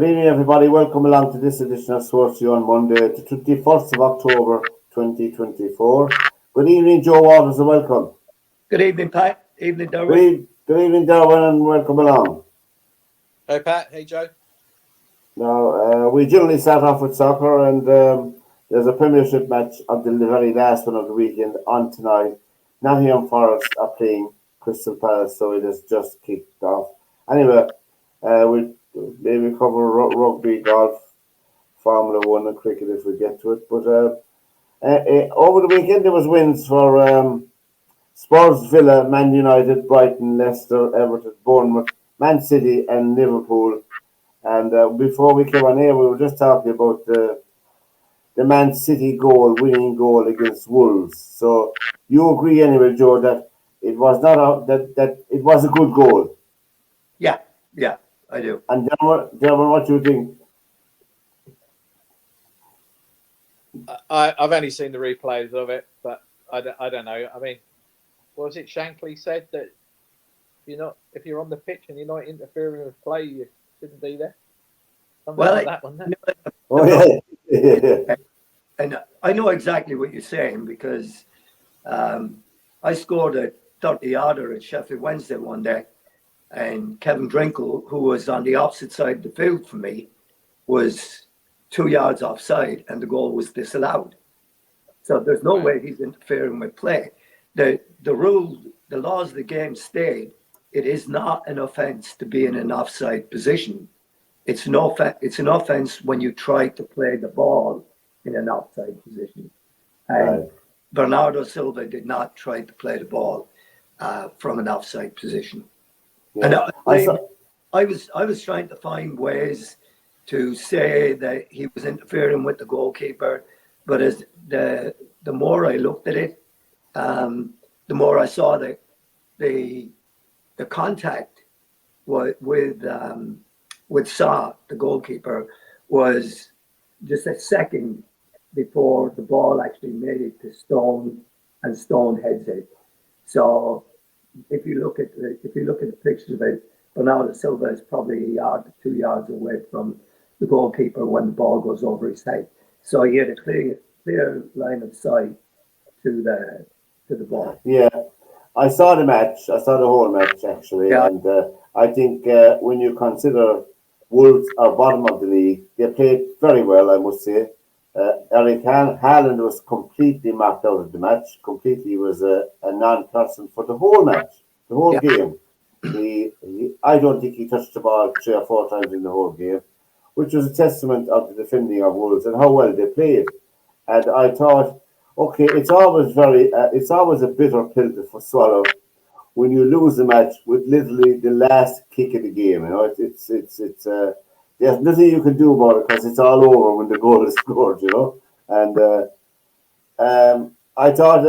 evening, everybody. Welcome along to this edition of SportsView on Monday, the 21st of October, 2024. Good evening, Joe Waters, and welcome. Good evening, Pat. Evening, Derwynne. Good evening, Derwynne, and welcome along. Hey, Pat. Hey, Joe. Now, we generally start off with soccer, and there's a Premiership match until the very last one of the weekend on tonight. Nottingham Forest are playing Crystal Palace, so it has just kicked off. Anyway, we maybe cover rugby, golf, Formula One, and cricket if we get to it. But over the weekend, there was wins for Spurs, Villa, Man United, Brighton, Leicester, Everton, Bournemouth, Man City, and Liverpool. And before we came on here, we were just talking about the Man City winning goal against Wolves. So you agree anyway, Joe, that it was not that it was a good goal? Yeah, I do. And Derwynne, what do you think? I've only seen the replays of it, but I don't know. I mean, what was it Shankly said that if you're on the pitch and you're not interfering with play, you shouldn't be there. Something like that, wasn't it? Oh, yeah. And I know exactly what you're saying because I scored a 30-yarder at Sheffield Wednesday one day, and Kevin Drinkle, who was on the opposite side of the field from me, was 2 yards offside, and the goal was disallowed. So there's no way he's interfering with play. The laws of the game state it is not an offence to be in an offside position. It's an offence when you try to play the ball in an offside position. And Bernardo Silva did not try to play the ball from an offside position. Yeah. And I was trying to find ways to say that he was interfering with the goalkeeper, but as the more I looked at it, the more I saw that the contact with Sa, the goalkeeper, was just a second before the ball actually made it to Stone, and Stone heads it. So if you look at the pictures of it, Bernardo Silva is probably a yard to 2 yards away from the goalkeeper when the ball goes over his head. So he had a clear line of sight to the ball. Yeah, I saw the match. I saw the whole match actually, and I think when you consider Wolves are bottom of the league, they played very well, I must say. Eric Haaland was completely marked out of the match. Completely was a non-person for the whole match, the whole game. I don't think he touched the ball 3 or 4 times in the whole game, which was a testament of the defending of Wolves and how well they played. And I thought, okay, it's always a bitter pill to swallow when you lose the match with literally the last kick of the game. You know, it's there's nothing you can do about it because it's all over when the goal is scored. You know, and I thought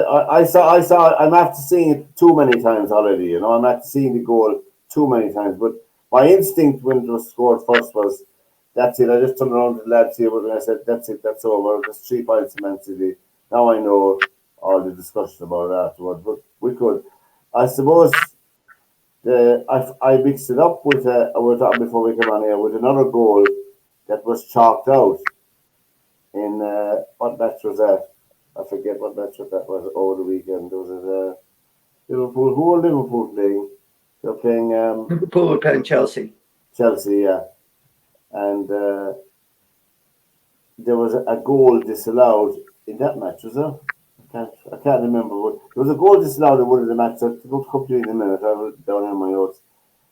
I'm after seeing it too many times already. You know, I'm after seeing the goal too many times. But my instinct when it was scored first was, that's it. I just turned around to the lads here and I said, that's it, that's over. There's 3 points to Man City. Now I know all the discussion about it afterwards. But we could, I suppose, I mixed it up with, we were talking before we came on here, with another goal that was chalked out in, what match was that? I forget what match that was over the weekend. There was Liverpool. Who were Liverpool playing? They were playing... Liverpool were playing Chelsea. Chelsea, yeah. And there was a goal disallowed in that match, was there? I can't remember. There was a goal disallowed in one of the matches. I'll come to you in a minute. I wrote it down in my notes.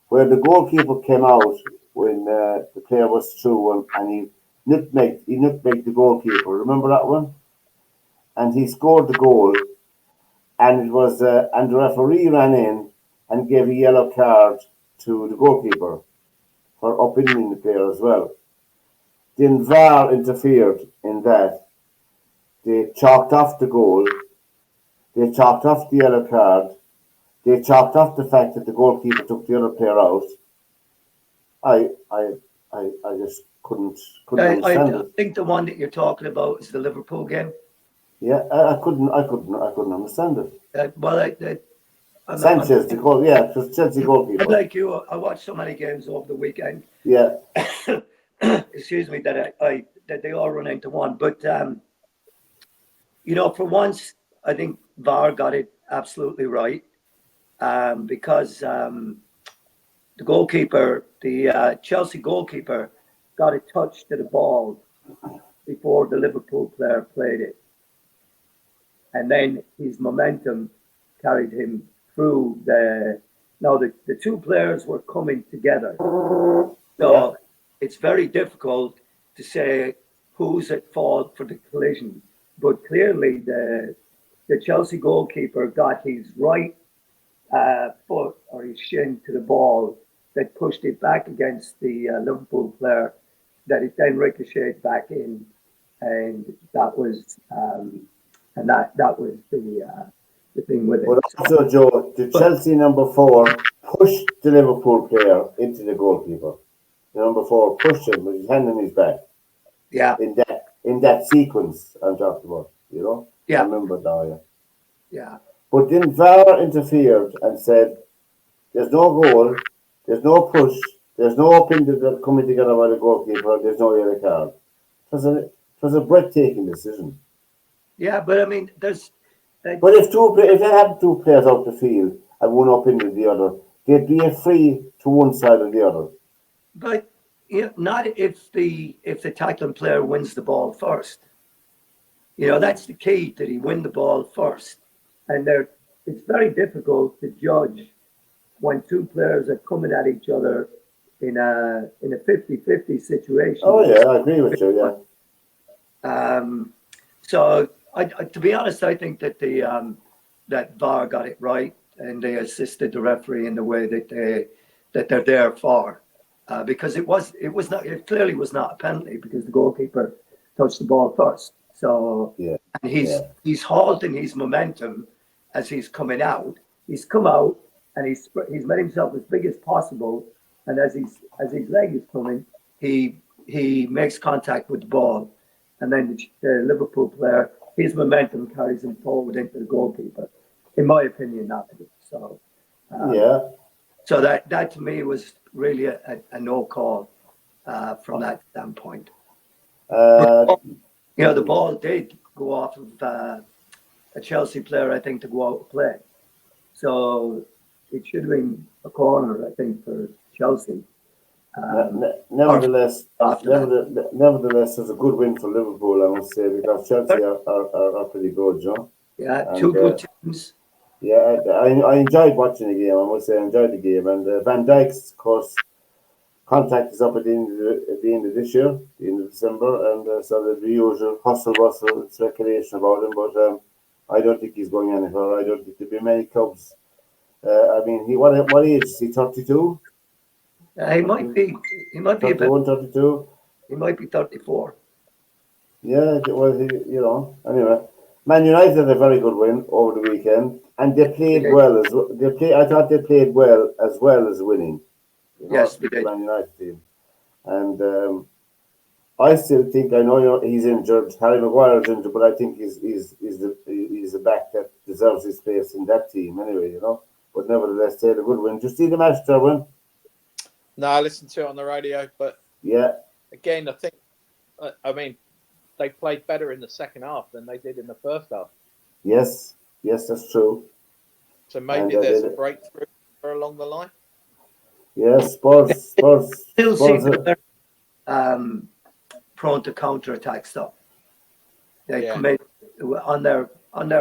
Where the goalkeeper came out when the player was through and he nutmegged the goalkeeper. Remember that one? And he scored the goal. And it was and the referee ran in and gave a yellow card to the goalkeeper for upending the player as well. Then VAR interfered in that. They chalked off the goal. They chalked off the yellow card. They chalked off the fact that the goalkeeper took the other player out. I just couldn't understand it. I think the one that you're talking about is the Liverpool game. Yeah, I couldn't understand it. Sanchez, the Chelsea goalkeeper. Like you, I watched so many games over the weekend. Yeah. excuse me, that that they all run into one. But for once, I think VAR got it absolutely right, because the goalkeeper, the Chelsea goalkeeper, got a touch to the ball before the Liverpool player played it, and then his momentum carried him through the. Now the two players were coming together, so it's very difficult to say who's at fault for the collision. But clearly, the Chelsea goalkeeper got his right foot or his shin to the ball that pushed it back against the Liverpool player, that it then ricocheted back in, and that was the thing with it. But also, Joe, the Chelsea number 4 pushed the Liverpool player into the goalkeeper. The number 4 pushed him with his hand on his back. Yeah. In that sequence I'm talking about, Yeah. I remember now, yeah. Yeah. But then VAR interfered and said, there's no goal, there's no push, there's no opinion coming together by the goalkeeper, there's no yellow card. It was a breathtaking decision. Yeah, but I mean, there's. But if they had two players out the field and one up into the other, they'd be a free to one side or the other. But not if the tackling player wins the ball first. That's the key, that he win the ball first. And it's very difficult to judge when two players are coming at each other in a 50-50 situation. Oh yeah, I agree with you. Yeah. So to be honest, I think that that VAR got it right, and they assisted the referee in the way that they're there for, because it clearly was not a penalty, because the goalkeeper touched the ball first. So and he's halting his momentum as he's coming out. He's come out and he's made himself as big as possible, and as his leg is coming, he makes contact with the ball, and then the Liverpool player, his momentum carries him forward into the goalkeeper. In my opinion, not to be. So So that to me was really a no call from that standpoint. The ball did go off of a Chelsea player, I think, to go out and play. So it should have been a corner, I think, for Chelsea. Nevertheless, it's a good win for Liverpool, I must say, because Chelsea are pretty good, John. Yeah, two good teams. Yeah, I enjoyed watching the game. I must say, I enjoyed the game. And Van Dijk's, of course, contract is up at the end of this year, the end of December, and so there's the usual hustle bustle speculation about him. But I don't think he's going anywhere. I don't think there'll be many clubs. I mean, what age is he? 32? He might be. He might be 31, 32. He might be 34. Yeah, well, anyway, Man United had a very good win over the weekend, and they played well as well. I thought they played well as winning. Yes, they did. Man United team, and I still think, I know he's injured. Harry Maguire's injured, but I think he's the back that deserves his place in that team anyway. But nevertheless, they had a good win. Did you see the match, Derwynne? No, I listened to it on the radio, but again, I think, they played better in the second half than they did in the first half. Yes, that's true. So maybe there's a breakthrough along the line. Yes, Spurs still seem to be prone to counter-attack stuff. They commit on their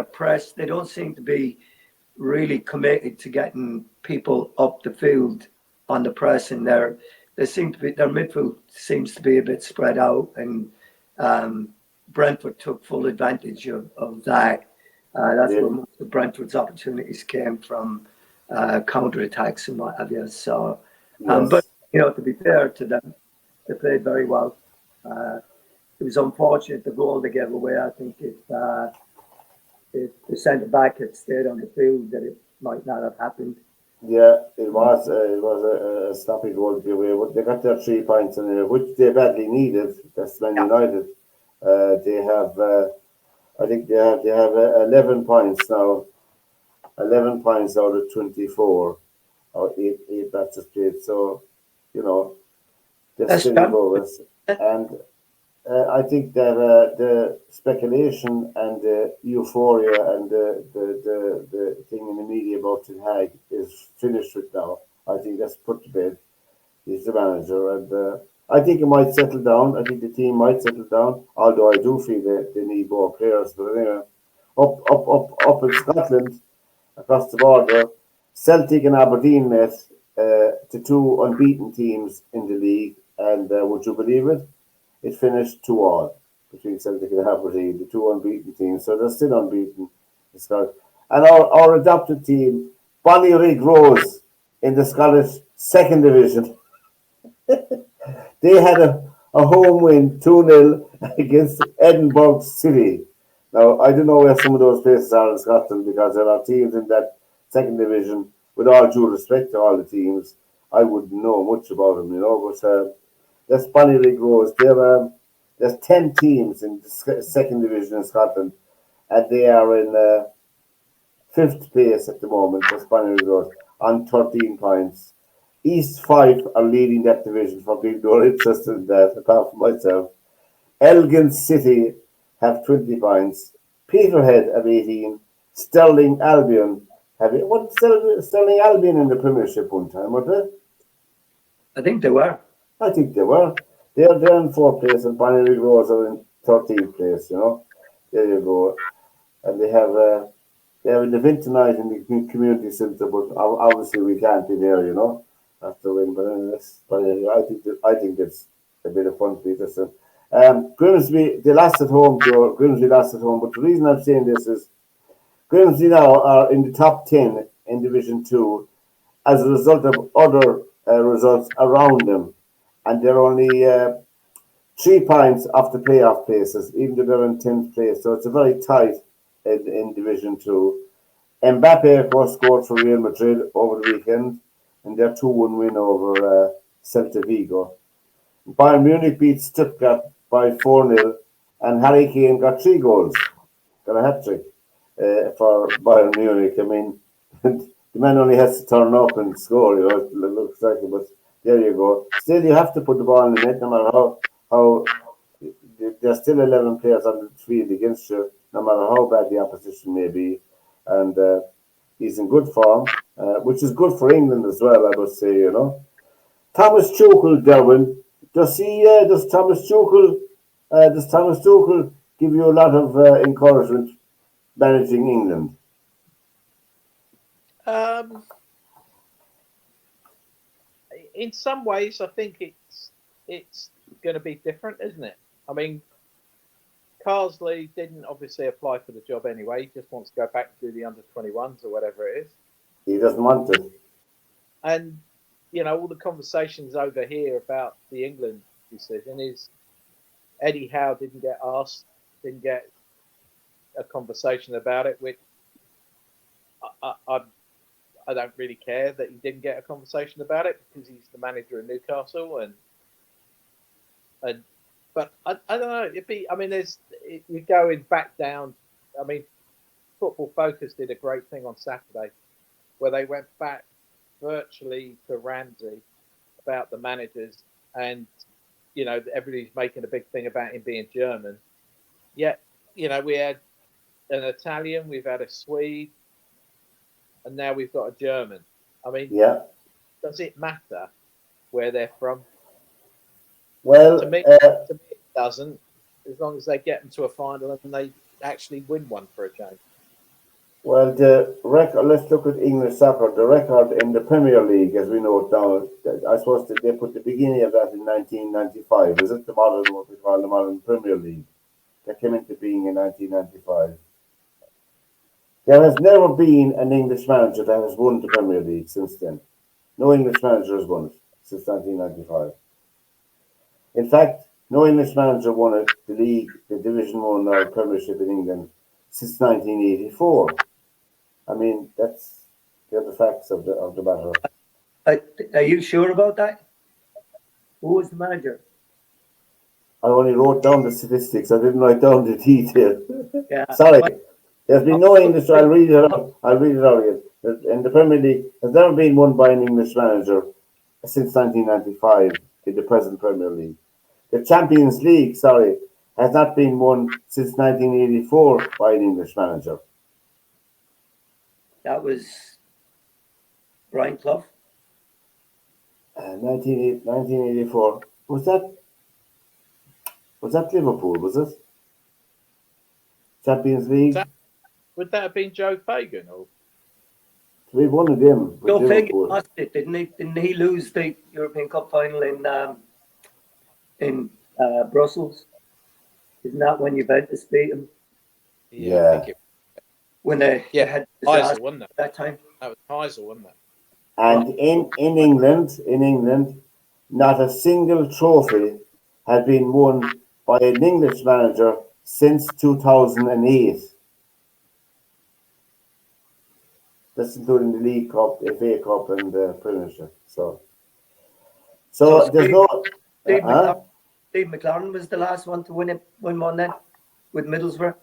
press. They don't seem to be really committed to getting people up the field on the press, and their midfield seems to be a bit spread out, and Brentford took full advantage of that. That's where most of Brentford's opportunities came from, counter-attacks and what have you. So, but to be fair to them, they played very well. It was unfortunate, the goal they gave away. I think if the centre back had stayed on the field, that it might not have happened. Yeah, it was a sloppy goal to give away, but they got their 3 points in there, which they badly needed. That's Man United. They have, I think they have 11 points now. 11 points out of 24, or eight matches played. So, they're still in progress. And I think that the speculation and the euphoria and the thing in the media about Ten Hag is finished with now. I think that's put to bed. He's the manager, and I think it might settle down. I think the team might settle down, although I do feel that they need more players. But anyway, up in Scotland, across the border, Celtic and Aberdeen met to two unbeaten teams in the league, and would you believe it? It finished 2-2 between Celtic and Aberdeen, the two unbeaten teams. So they're still unbeaten. And our adopted team, Bonnie Rose, in the Scottish second division, they had a home win 2-0 against Edinburgh City. Now, I don't know where some of those places are in Scotland because there are teams in that second division, with all due respect to all the teams, I wouldn't know much about them, but that's Bonnie Rose. There's 10 teams in the second division in Scotland, and they are in fifth place at the moment. That's Bonnie Rose on 13 points. East Fife are leading that division for people who are interested in that, apart from myself. Elgin City have 20 points. Peterhead have 18. Stirling Albion have it. What Stirling Albion in the Premiership one time, weren't they? I think they were. I think they were. They're in fourth place, and Bonnie Rose are in 13th place. There you go. And they have an event tonight in the community centre, but obviously we can't be there, after win. But I think it's a bit of fun, Peterson. Grimsby, they lost at home, Joe. Grimsby lost at home, but the reason I'm saying this is Grimsby now are in the top 10 in Division 2 as a result of other results around them, and they're only 3 points off the playoff places, even though they're in 10th place. So it's a very tight in Division 2. Mbappe, of course, scored for Real Madrid over the weekend, and their 2-1 win over Celta Vigo. Bayern Munich beat Stuttgart by 4-0, and Harry Kane got 3 goals, got a hat-trick for Bayern Munich. I mean, the man only has to turn up and score, it looks like it, but there you go. Still, you have to put the ball in the net, no matter how there's still 11 players on the field against you, no matter how bad the opposition may be. And he's in good form, which is good for England as well, I must say, Thomas Tuchel, Derwynne, does Thomas Tuchel give you a lot of encouragement managing England? In some ways, I think it's going to be different, isn't it? I mean, Carsley didn't obviously apply for the job anyway. He just wants to go back to do the under-21s or whatever it is. He doesn't want to. And, all the conversations over here about the England decision is Eddie Howe didn't get asked, didn't get a conversation about it, which I don't really care that he didn't get a conversation about it because he's the manager of Newcastle but I don't know. You're going back down. I mean, Football Focus did a great thing on Saturday where they went back virtually to Ramsey about the managers, and everybody's making a big thing about him being German. Yet, we had an Italian, we've had a Swede, and now we've got a German. I mean, does it matter where they're from? Well, to me, it doesn't, as long as they get them to a final and they actually win one for a change. Well, the record. Let's look at English soccer. The record in the Premier League, as we know it now, I suppose that they put the beginning of that in 1995. Is it what we call the modern Premier League? That came into being in 1995. There has never been an English manager that has won the Premier League since then. No English manager has won it since 1995. In fact, no English manager won it, the league, the Division 1 or Premiership in England since 1984. I mean, they're the facts of the matter. Are you sure about that? Who was the manager? I only wrote down the statistics. I didn't write down the detail. Yeah. Sorry. There's been no English. I'll read it out again. In the Premier League, there's never been won by an English manager since 1995 in the present Premier League. the Champions League, sorry, has not been won since 1984 by an English manager. That was Brian Clough. 1984. Was that Liverpool, was it? Champions League? Would that have been Joe Fagan? Or? We won of them with Joe Fagan Liverpool. lost it, didn't he? Didn't he lose the European Cup final in Brussels? Isn't that when Juventus beat him? Yeah. I think it, When they had Heysel, wasn't it? that time. That was Heysel, wasn't it? And in England, not a single trophy had been won by an English manager since 2008. That's including the League Cup, FA Cup, and the Premiership. So there's no. Steve McLaren was the last one to win one then with Middlesbrough.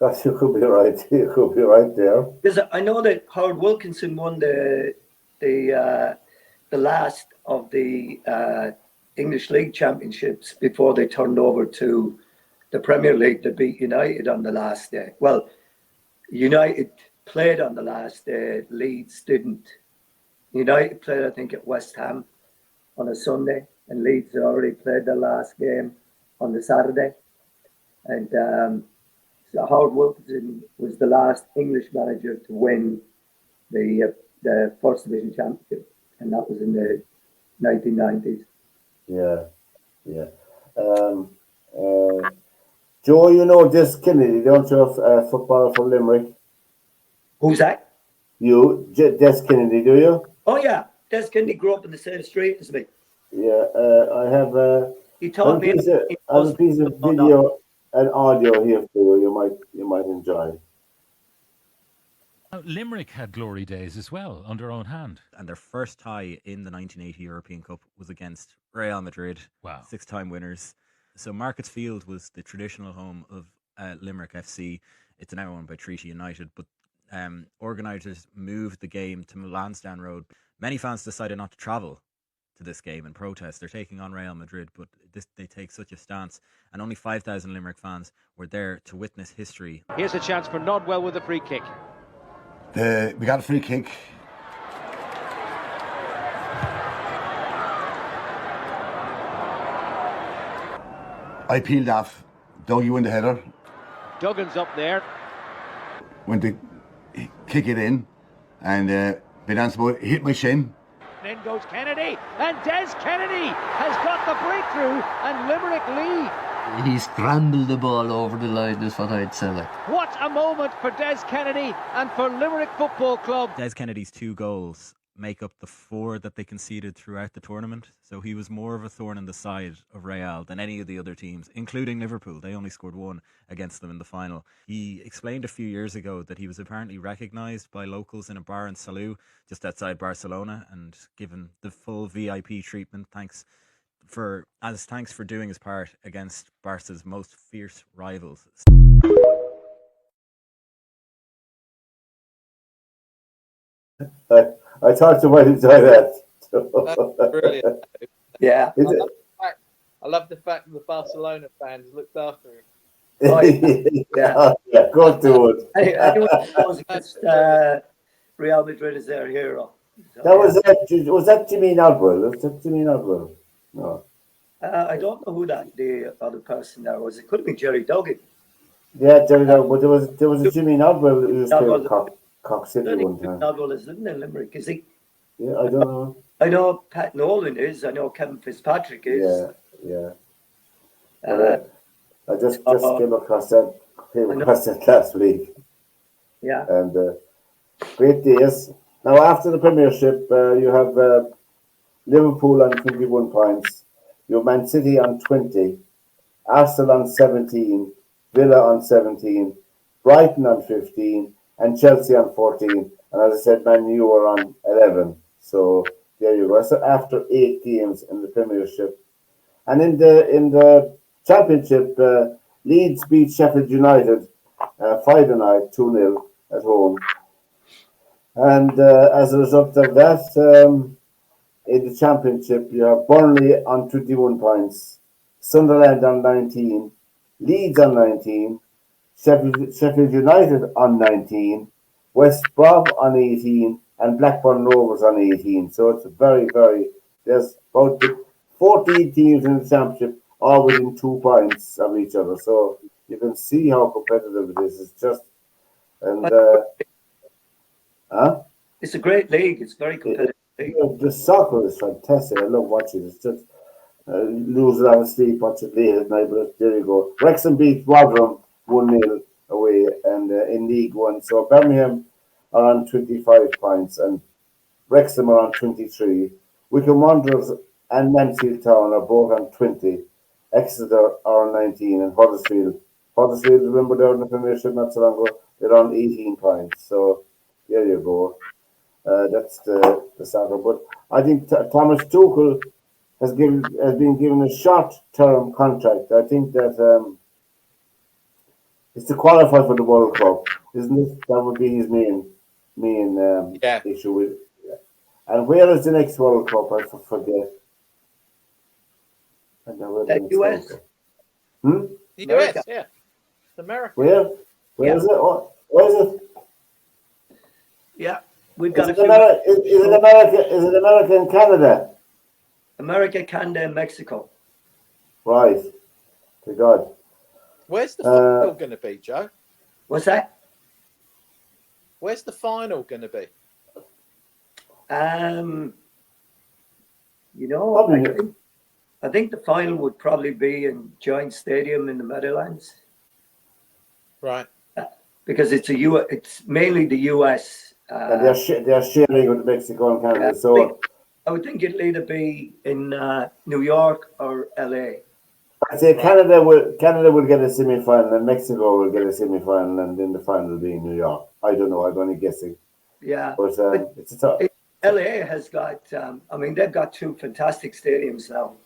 Gosh, you could be right. You could be right there. Because I know that Howard Wilkinson won the last of the English League championships before they turned over to the Premier League to beat United on the last day. Well, United played on the last day. Leeds didn't. United played, I think, at West Ham on a Sunday, and Leeds had already played their last game on the Saturday. And so Howard Wilkinson was the last English manager to win the First Division Championship, and that was in the 1990s. Yeah. Joe, you know Des Kennedy, don't you? Footballer from Limerick. Who's that? You, Des Kennedy, do you? Oh yeah, Des Kennedy grew up in the same street as me. Yeah, I have He taught me. I have a piece of video and audio here for you. You might enjoy. Limerick had glory days as well under own hand. And their first tie in the 1980 European Cup was against Real Madrid. Wow. 6-time winners. So Markets Field was the traditional home of Limerick FC. It's now owned by Treaty United, but organisers moved the game to Lansdowne Road. Many fans decided not to travel to this game in protest. They're taking on Real Madrid, but they take such a stance, and only 5,000 Limerick fans were there to witness history. Here's a chance for Nodwell with a free kick. We got a free kick. I peeled off. Dougie in the header. Duggan's up there. Went to kick it in, and Bedance boy hit my shin. Then goes Kennedy, and Des Kennedy has got the breakthrough, and Limerick lead. He scrambled the ball over the line, is what I'd say. What a moment for Des Kennedy and for Limerick Football Club. Des Kennedy's 2 goals make up the 4 that they conceded throughout the tournament. So he was more of a thorn in the side of Real than any of the other teams, including Liverpool. They only scored 1 against them in the final. He explained a few years ago that he was apparently recognised by locals in a bar in Salou, just outside Barcelona, and given the full VIP treatment thanks for doing his part against Barca's most fierce rivals. I thought you might enjoy that. That's brilliant. Yeah. I love the fact that the Barcelona fans looked after him. Oh, yeah, go to it. Anyone who goes against Real Madrid is their hero. So, That was that Jimmy Nodwell? Was that Jimmy Nodwell? No. I don't know who the other person there was. It could have been Jerry Duggan. Yeah, Jerry Nodwell, but there was a Jimmy Nodwell who used to Cock I City don't one think time. Nodwell is living in Limerick, is he? Yeah, I don't know. I know Pat Nolan is. I know Kevin Fitzpatrick is. Yeah. Uh, I just came across that last week. Yeah. And great days. Now, after the Premiership, you have Liverpool on 21 points. You have Man City on 20, Arsenal on 17, Villa on 17, Brighton on 15, and Chelsea on 14. And as I said, Man U are on 11. So there you go. So after 8 games in the Premiership, and in the Championship, Leeds beat Sheffield United Friday night 2-0 at home. And as a result of that, in the championship, you have Burnley on 21 points, Sunderland on 19, Leeds on 19, Sheffield United on 19, West Brom on 18, and Blackburn Rovers on 18. So it's there's about 14 teams in the championship, all within 2 points of each other. So you can see how competitive it is. It's just, and, It's a great league. It's very competitive. the soccer is fantastic. I love watching it. It's just lose a lot of sleep watching it late at night, but there you go. Wrexham beat Rotherham 1-0 away, and in League One. So Birmingham are on 25 points, and Wrexham are on 23. Wycombe Wanderers and Mansfield Town are both on 20. Exeter are on 19, and Huddersfield, remember they're in the Premiership not so long ago, they're on 18 points. So there you go. That's the soccer. But I think Thomas Tuchel has been given a short-term contract. I think that it's to qualify for the World Cup, isn't it? That would be his main issue with. Yeah. And where is the next World Cup? I forget. I know where the next US. World Cup. The US, yeah. America. Where? Where is it? Where is it? Yeah, we've got Is it America? Is it America and Canada? America, Canada, and Mexico. Right. To God. Where's the final going to be, Joe? What's that? Where's the final going to be? I think the final would probably be in Giant Stadium in the Meadowlands. Right. Because it's mainly the US. And they're sharing with Mexico and Canada. So I would think it'll either be in New York or LA. I'd say Canada will get a semi-final, and Mexico will get a semi-final, and then the final will be in New York. I don't know. I'm only guessing. Yeah, but it's a tough. LA has got. They've got 2 fantastic stadiums now.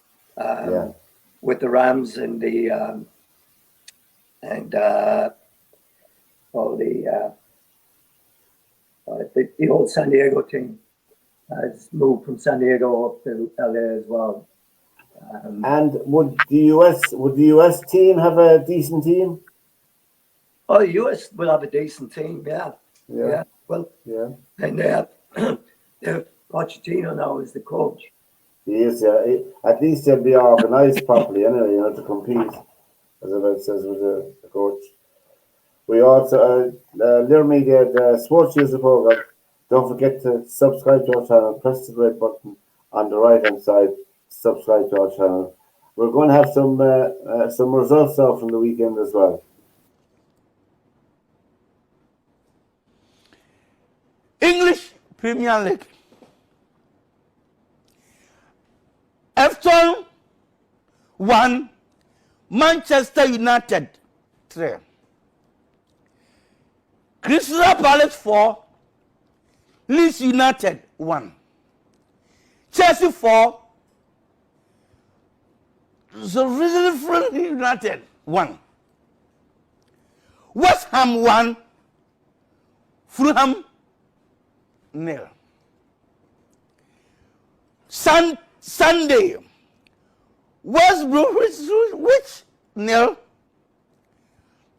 With the Rams and the old San Diego team has moved from San Diego up to LA as well. And would the US team have a decent team? Oh, the US will have a decent team, yeah. Well, yeah. And Pochettino now is the coach. He is, yeah. At least they'll be organised properly anyway, to compete, as it says with the coach. We also, Lear Media, the SportsView is the program. Don't forget to subscribe to our channel. Press the red button on the right-hand side. Subscribe to our channel. We're going to have some results now from the weekend as well. English Premier League. Everton 1, Manchester United 3. Crystal Palace 4, Leeds United 1. Chelsea 4, Sheffield United 1. West Ham 1, Fulham 0. Sunday, West Bromwich 0,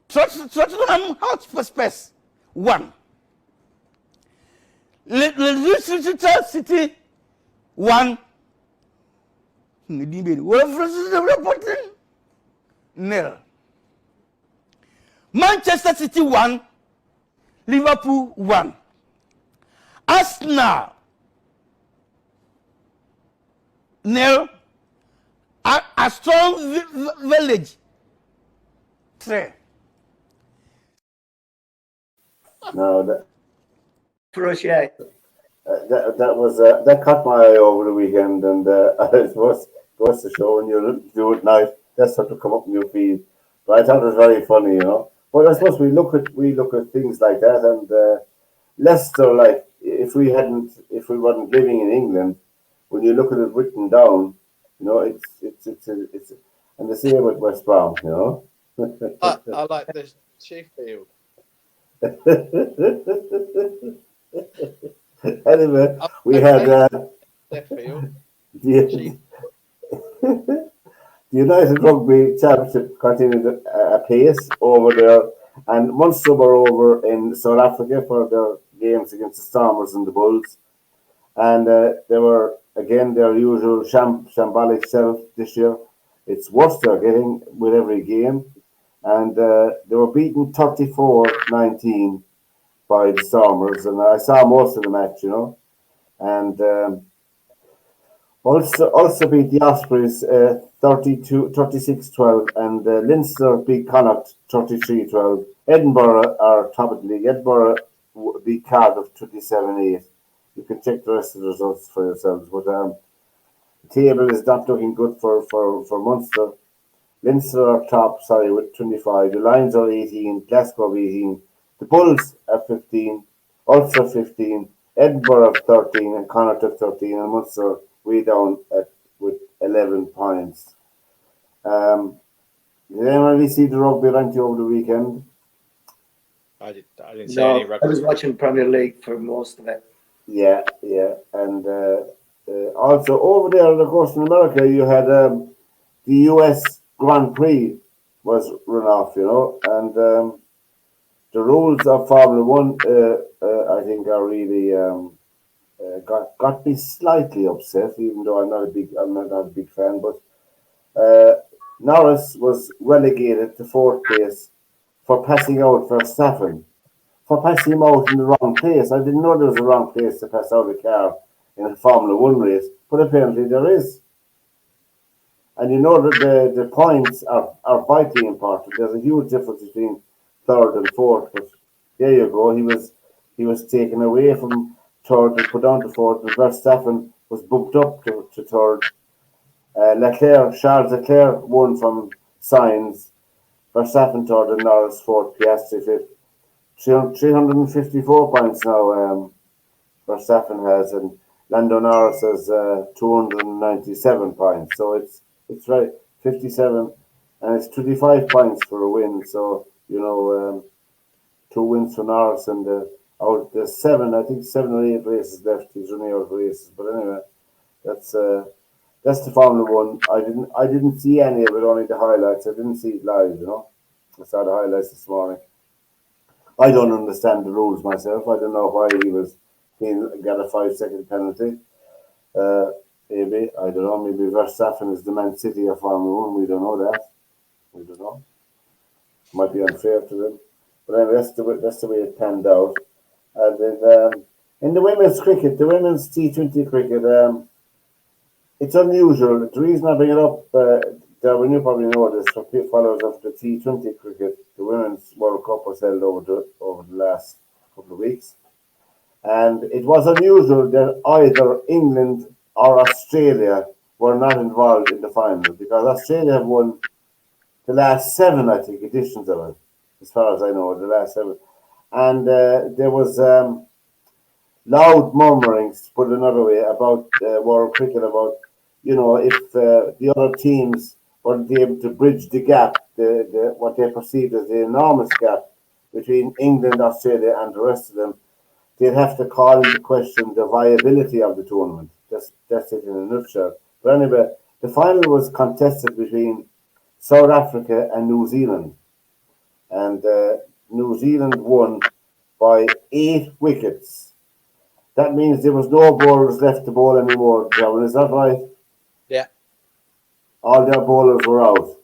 Tottenham Hotspur 1. Leicester City 1. Wolverhampton 0. Manchester City 1, Liverpool 1. Arsenal 0, a strong village 3. No, that For us, yeah. that caught my eye over the weekend, and it was the show when you do it night. That's how to come up in your feed. But I thought it was very funny, But I suppose we look at things like that, and Leicester, like if we weren't living in England, when you look at it written down, it's and the same with West Brom, I like the Sheffield. Anyway, we had left field. The, the United Rugby Championship continued apace over there, and Munster were over in South Africa for their games against the Stormers and the Bulls. And they were, again, their usual shambolic self this year. It's worse they're getting with every game. And they were beaten 34-19 by the Stormers. And I saw most of the match, you know. And also beat the Ospreys 36-12. And Leinster beat Connacht 33-12. Edinburgh are top of the league. Edinburgh beat Cardiff 27-8. You can check the rest of the results for yourselves. But the table is not looking good for Munster. Leinster are top, with 25. The Lions are 18. Glasgow 18. The Bulls are 15. Ulster 15. Edinburgh 13. And Connacht 13. And Munster way down with 11 points. Did anyone really see the rugby ranked over the weekend? I didn't see any rugby. I was watching Premier League for most of it. Yeah, and also over there, of course, in America, you had the U.S. Grand Prix was run off, you know, and the rules of Formula One, I think, are really got me slightly upset, even though I'm not a big fan. But Norris was relegated to fourth place for passing out Verstappen. For passing him out in the wrong place. I didn't know there was a wrong place to pass out a car in a Formula One race, but apparently there is. And you know that the points are vitally important. There's a huge difference between third and fourth, but there you go. He was taken away from third and put down to fourth, and Verstappen was bumped up to third. Charles Leclerc won from Sainz, Verstappen third, and Norris fourth, Piastri fifth. 354 points now Verstappen has, and Lando Norris has 297 points. So it's right, 57, and it's 25 points for a win. So, you know, 2 wins for Norris, and there's 7 or 8 races left. He's running out of races. But anyway, that's the Formula One. I didn't see any of it, only the highlights. I didn't see it live, you know. I saw the highlights this morning. I don't understand the rules myself. I don't know why he got a 5-second penalty. Maybe, I don't know, maybe Verstappen is the Man City of Formula One. We don't know that. We don't know. Might be unfair to them. But anyway, that's the way it panned out. And then in the women's cricket, the women's T20 cricket, it's unusual. The reason I bring it up, Derwynne, you probably know this, for followers of the T20 cricket, the Women's World Cup was held over the last couple of weeks. And it was unusual that either England or Australia were not involved in the final, because Australia have won the last 7, I think, editions of it, as far as I know, the last 7. And there was loud murmurings, to put it another way, about world cricket, about, you know, if the other teams weren't able to bridge the gap, what they perceived as the enormous gap between England, Australia, and the rest of them, they'd have to call into question the viability of the tournament. That's it in a nutshell. But anyway, the final was contested between South Africa and New Zealand. And New Zealand won by 8 wickets. That means there was no bowlers left to bowl anymore, Derwynne, is that right? Yeah. All their bowlers were out.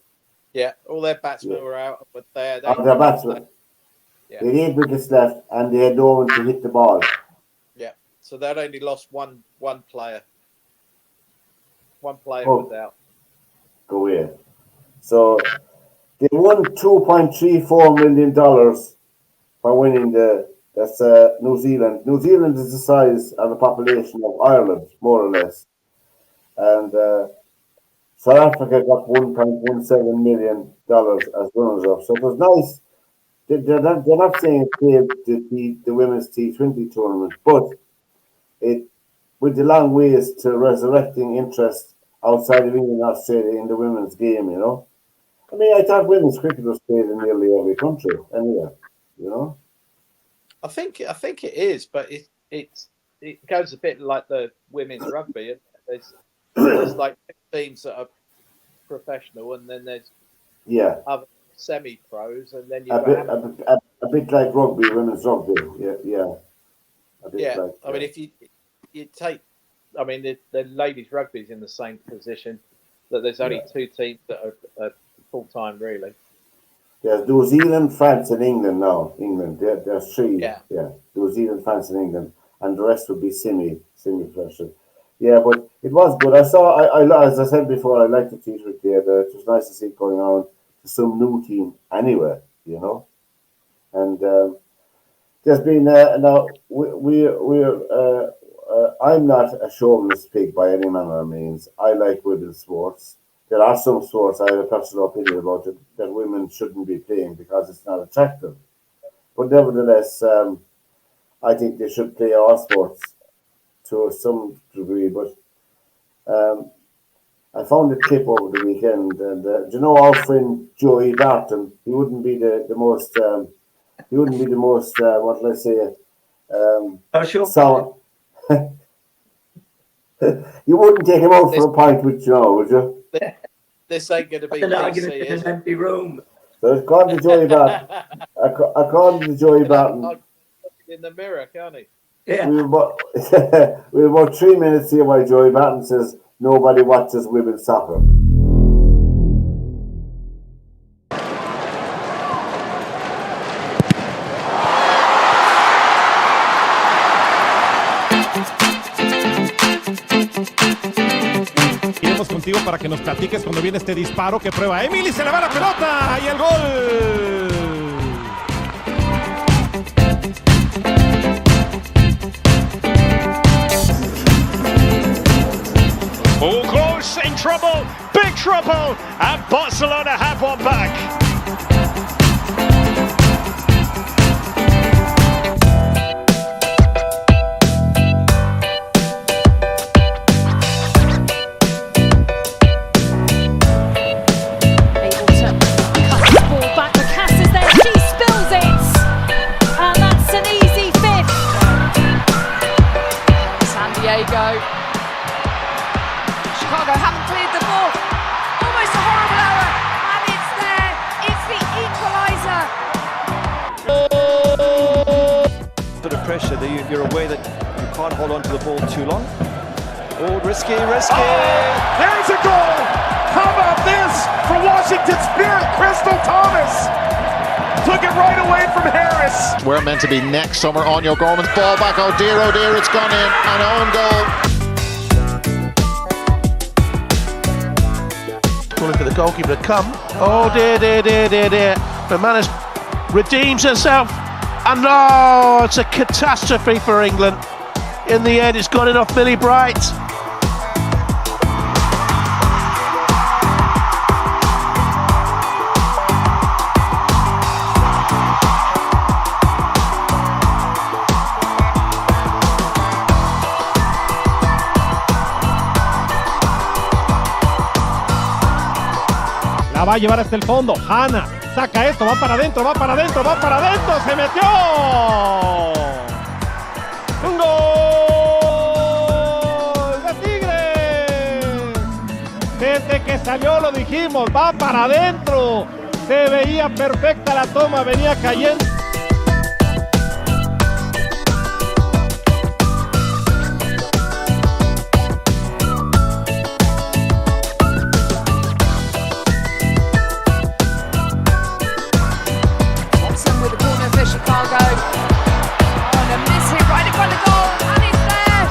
Yeah, all their batsmen were out, but they all their batsmen. Yeah. They had 8 wickets left, and they had no one to hit the ball. Yeah, so they'd only lost one player. One player was out. Go away. So they won $2.34 million for winning that's New Zealand. New Zealand is the size of the population of Ireland, more or less. And South Africa got $1.17 million as runners-up. So it was nice. They're not saying it failed the women's T20 tournament, but it went a long ways to resurrecting interest outside of England and Australia in the women's game, you know. I mean, I thought women's cricket was played in nearly every country, anyway, you know. I think it is, but it goes a bit like the women's rugby. There's like teams that are professional, and then there's other semi-pros, and then you've got a bit like rugby, women's rugby. Yeah. I mean, if you take, I mean, the ladies' rugby is in the same position, that there's only 2 teams that are full time, really. There's New Zealand, France, and England now. There's 3. Yeah. New Zealand, France, and England, and the rest would be semi-professional. Yeah, but it was good. As I said before, I liked the T-shirt there. It was nice to see it going on to some new team anyway, you know. And there's been now I'm not a chauvinist pig by any manner of means. I like women's sports. There are some sports I have a personal opinion about it, that women shouldn't be playing because it's not attractive. But nevertheless, I think they should play all sports to some degree. But I found a clip over the weekend, and do you know our friend Joey Barton? He wouldn't be the most. What let's say. Sure. You wouldn't take him out for a pint with you now, would you? This ain't going to be an argument PC, in is an it? empty room. So it's according to Joey Barton. According to Joey Barton, In the mirror, can't he? Yeah. we have about 3 minutes here while Joey Barton says nobody watches women's soccer. Iremos contigo para que nos platiques cuando viene este disparo que prueba Emily, se le va la pelota y el gol. All close, in trouble, big trouble, and Barcelona have one back. Chicago haven't cleared the ball. Almost a horrible error, and it's there. It's the equaliser. Bit of pressure. You're aware that you can't hold on to the ball too long. Oh, risky. There's a goal. How about this for Washington Spirit? Crystal Thomas took it right away from Harris. We're meant to be next summer. Anya Gorman's ball back. Oh dear, it's gone in. An own goal. Calling for the goalkeeper to come. Oh dear. McManus redeems herself. And no, it's a catastrophe for England. In the end, it's got it off Billy Bright. La va a llevar hasta el fondo. Honan saca esto, va para adentro, se metió. ¡Un gol de Tigres! Desde que salió lo dijimos, va para adentro. Se veía perfecta la toma, venía cayendo. Chicago on a miss hit right in front of goal, and it's there.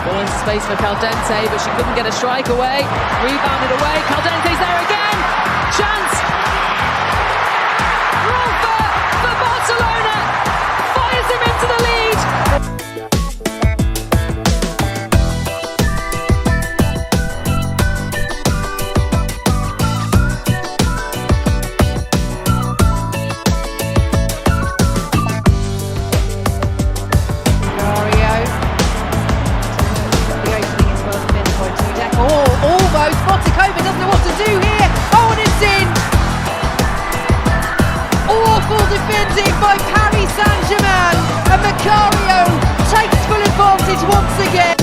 Ball into space for Caldente, but she couldn't get a strike away. Rebounded away. Caldente's there again. Chance. Rolfer for Barcelona fires him into the lead. Almost. Boticova doesn't know what it once again.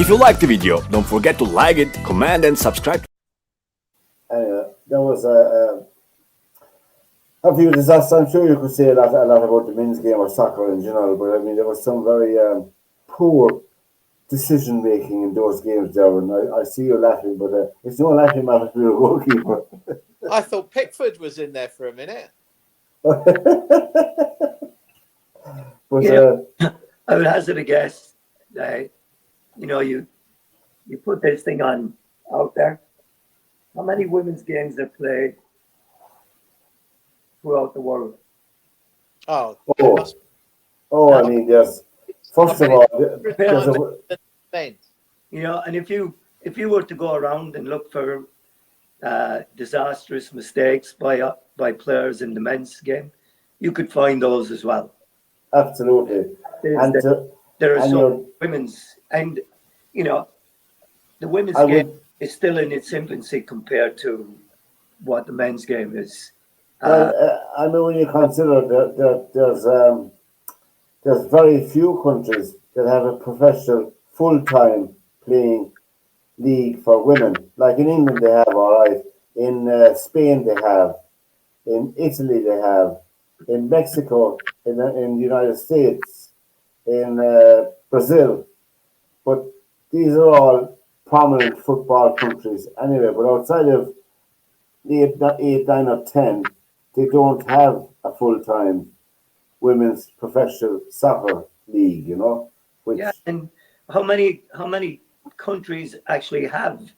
If you like the video, don't forget to like it, comment and subscribe. Anyway, there was a few disasters. I'm sure you could say a lot about the men's game or soccer in general, but I mean, there was some very poor decision making in those games, Derwynne. I see you laughing, but it's no laughing matter if you're a goalkeeper. I thought Pickford was in there for a minute. But I would hazard a guess that you put this thing on out there. How many women's games are played throughout the world? Oh, I mean, there's first of all, there's and if you were to go around and look for disastrous mistakes by players in the men's game, you could find those as well. Absolutely. There are some women's, and the women's game is still in its infancy compared to what the men's game is. I mean, when you consider that there's very few countries that have a professional full-time playing league for women. Like in England, they have, all right. In Spain, they have. In Italy, they have. In Mexico, in the United States, in Brazil. But these are all prominent football countries anyway. But outside of 8, 9, or 10, they don't have a full-time women's professional soccer league, and how many countries actually have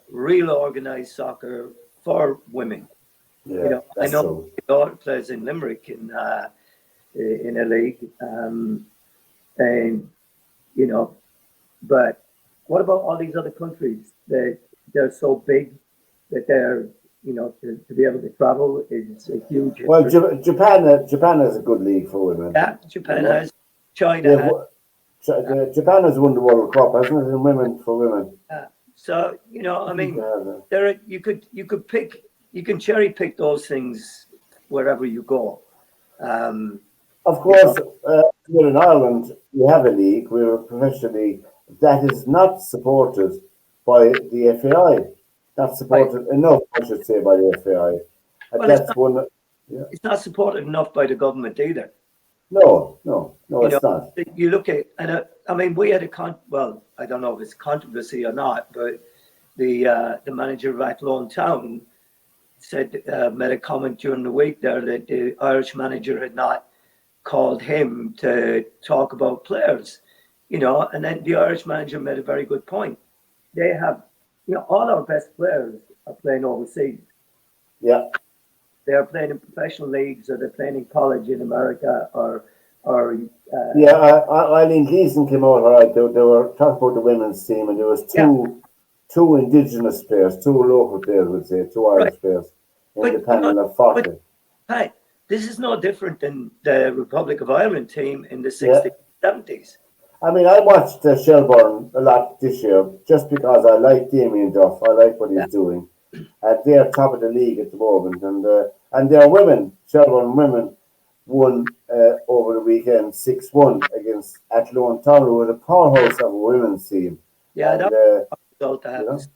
real organized soccer for women? Yeah, I know my daughter plays in Limerick in a league, but what about all these other countries that they're so big that they're to be able to travel is a huge. Well, Japan has a good league for women. Yeah, Japan has. China has. Japan has won the World Cup, hasn't it? In women for women. So I mean, you can cherry pick those things wherever you go. Of course, here in Ireland, we have a league, we're a professional league that is not supported by the FAI. Not supported enough, I should say, by the FAI. It's not supported enough by the government either. No, it's not. You look at, and I mean, we had I don't know if it's controversy or not, but the manager of Athlone Town said, made a comment during the week there that the Irish manager had not called him to talk about players, and then the Irish manager made a very good point. They have, all our best players are playing overseas. Yeah. They're playing in professional leagues, or they're playing in college in America, or Eileen Gleeson came out, all right. They were talking about the women's team, and there was two indigenous players, two local players, would say, two Irish players in the panel of 40. But this is no different than the Republic of Ireland team in the 60s, 70s. I mean, I watched Shelbourne a lot this year just because I like Damien Duff. I like what he's doing. They're top of the league at the moment, and their women, Shelbourne women, won over the weekend 6-1 against Athlone Town, who was a powerhouse of a women's team. Yeah, and, that was a result that happens.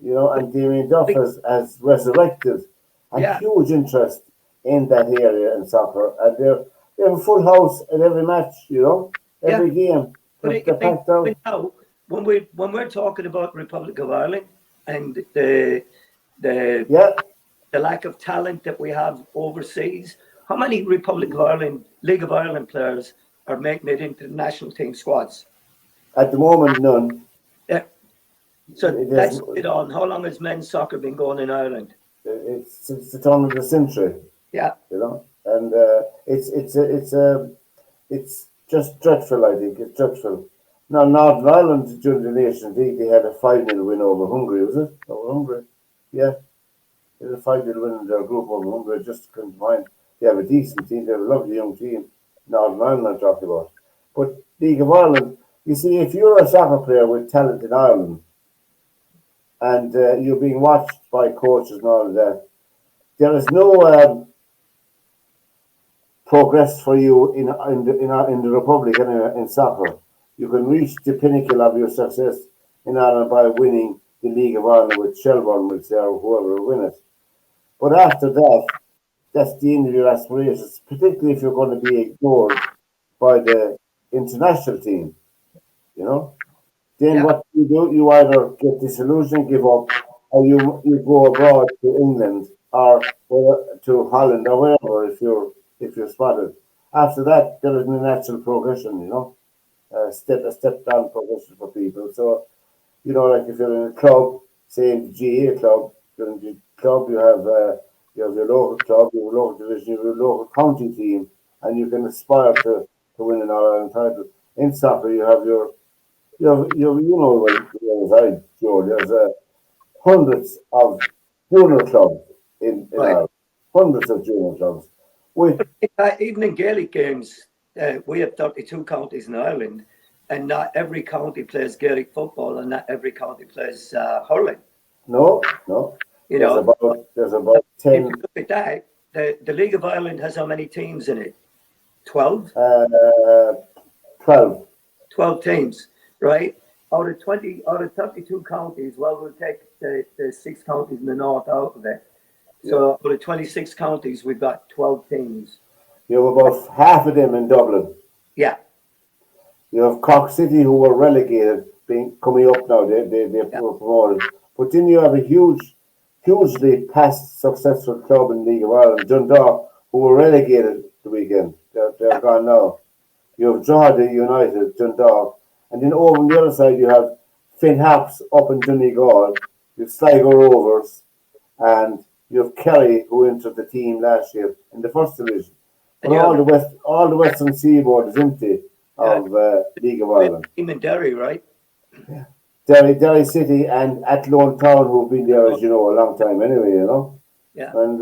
And Damien Duff has resurrected a huge interest in that area in soccer, and they have a full house at every match, every game. But now, when we're talking about Republic of Ireland and the lack of talent that we have overseas, how many Republic of Ireland, League of Ireland players are making it into the national team squads? At the moment, none. Yeah. So that's it on. How long has men's soccer been going in Ireland? It's the turn of the century. Yeah. And it's just dreadful. I think it's dreadful. Now, Northern Ireland during the Nations League, they had a 5-0 win over Hungary. Was it over Hungary? Yeah, they had a 5-0 win in their group over Hungary. Just couldn't find. They have a decent team. They have a lovely young team. Northern Ireland, I'm talking about. But League of Ireland, you see, if you're a soccer player with talent in Ireland, and you're being watched by coaches and all of that, there is no progress for you in the Republic and in soccer. You can reach the pinnacle of your success in Ireland by winning the League of Ireland with Shelbourne, we'll say, or whoever will win it. But after that, that's the end of your aspirations, particularly if you're going to be ignored by the international team, you know. Then what do? You either get disillusioned, give up, or you go abroad to England or to Holland or wherever if you're spotted. After that, there is a natural progression, you know, a step down progression for people. So, you know, like if you're in a club, say in the GA club, you're in the club, you have your local club, your local division, your local county team, and you can aspire to win an All-Ireland title. In soccer, you have you know what I, Joe, there's hundreds of junior clubs in Ireland, hundreds of junior clubs. Even in Gaelic games, we have 32 counties in Ireland, and not every county plays Gaelic football, and not every county plays hurling. No. You there's about 10. If you look at that, the League of Ireland has how many teams in it? 12? 12. 12 teams, right? Out of 32 counties, well, we'll take the 6 counties in the north out of it. So out of 26 counties, we've got 12 teams. You have about half of them in Dublin. Yeah. You have Cork City, who were relegated, coming up now. They were promoted. But then you have a hugely past successful club in the League of Ireland, Dundalk, who were relegated the weekend. They're gone now. You have Drogheda United, Dundalk, and then over on the other side you have Finn Harps up in Donegal, you have Sligo Rovers, and you have Kerry, who entered the team last year in the first division. But all the Western Seaboard is empty of League of Ireland. Team in Derry, right? Yeah. Derry City and Athlone Town, who've been there, as you know, a long time anyway, you know. Yeah. And